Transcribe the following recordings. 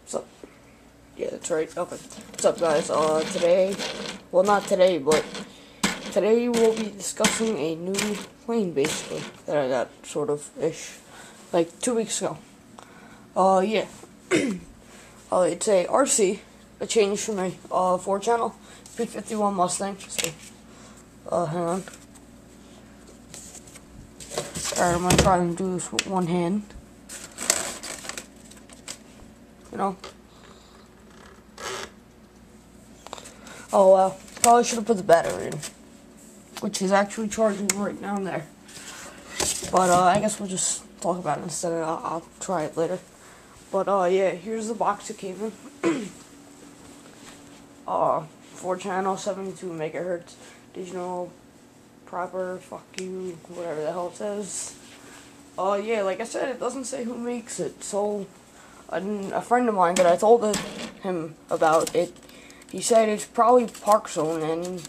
So, yeah, that's right. Okay. What's up, guys? Today, well, not today, but today we'll be discussing a new plane, basically, that I got, sort of, like 2 weeks ago. Yeah. It's a RC, a change from a, 4-channel P-51 Mustang. So, hang on. Alright, I'm gonna try and do this with one hand. You know? Oh, well, probably should have put the battery in, which is actually charging right now and there. But, I guess we'll just talk about it instead, and I'll try it later. But, yeah, here's the box it came in. 4-channel, 72 megahertz, digital, proper, fuck you, whatever the hell it says. Yeah, like I said, it doesn't say who makes it, so a friend of mine that I told him about it, he said it's probably Park Zone, and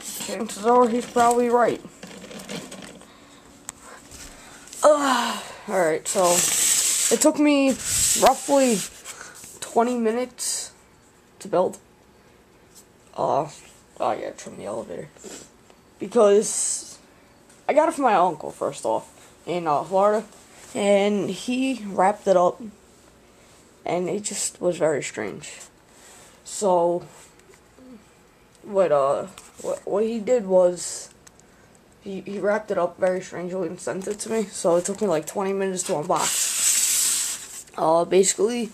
chances are he's probably right. Alright, so it took me roughly 20 minutes to build. Oh yeah, trim the elevator. Because I got it from my uncle, first off, in Florida, and he wrapped it up, and it just was very strange. So what he did was he wrapped it up very strangely and sent it to me. So it took me like 20 minutes to unbox. Basically,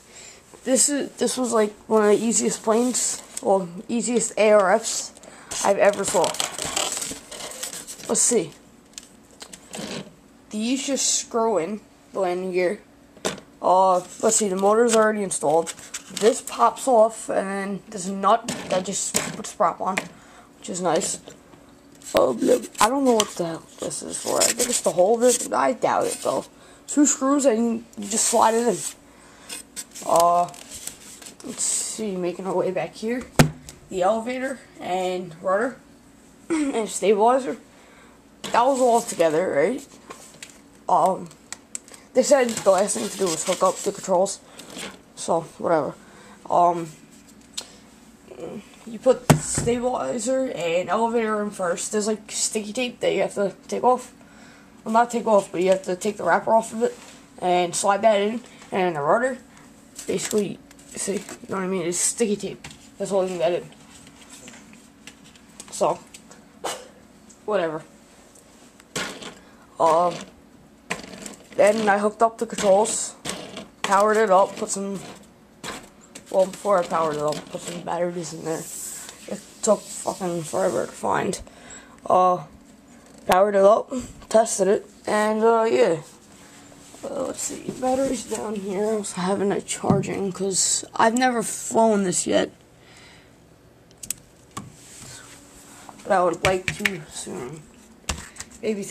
this was like one of the easiest planes, well, easiest ARFs I've ever saw. Let's see. These just screw in the landing gear. Let's see, the motor's already installed. This pops off, and then this nut that just puts the prop on, which is nice. I don't know what the hell this is for. I think it's to hold it. I doubt it, though. 2 screws, and you just slide it in. Let's see, making our way back here. The elevator and rudder and stabilizer. That was all together, right? They said the last thing to do was hook up the controls. So, whatever. You put stabilizer and elevator in first. There's like sticky tape that you have to take off. Well, not take off, but you have to take the wrapper off of it and slide that in. And the rudder, basically, see, you know what I mean? It's sticky tape that's holding that in. So, whatever. Then I hooked up the controls, powered it up, well, before I powered it up, put some batteries in there. It took fucking forever to find. Powered it up, tested it, and, yeah. Let's see, batteries down here. I was having it charging, because I've never flown this yet. But I would like to soon. Maybe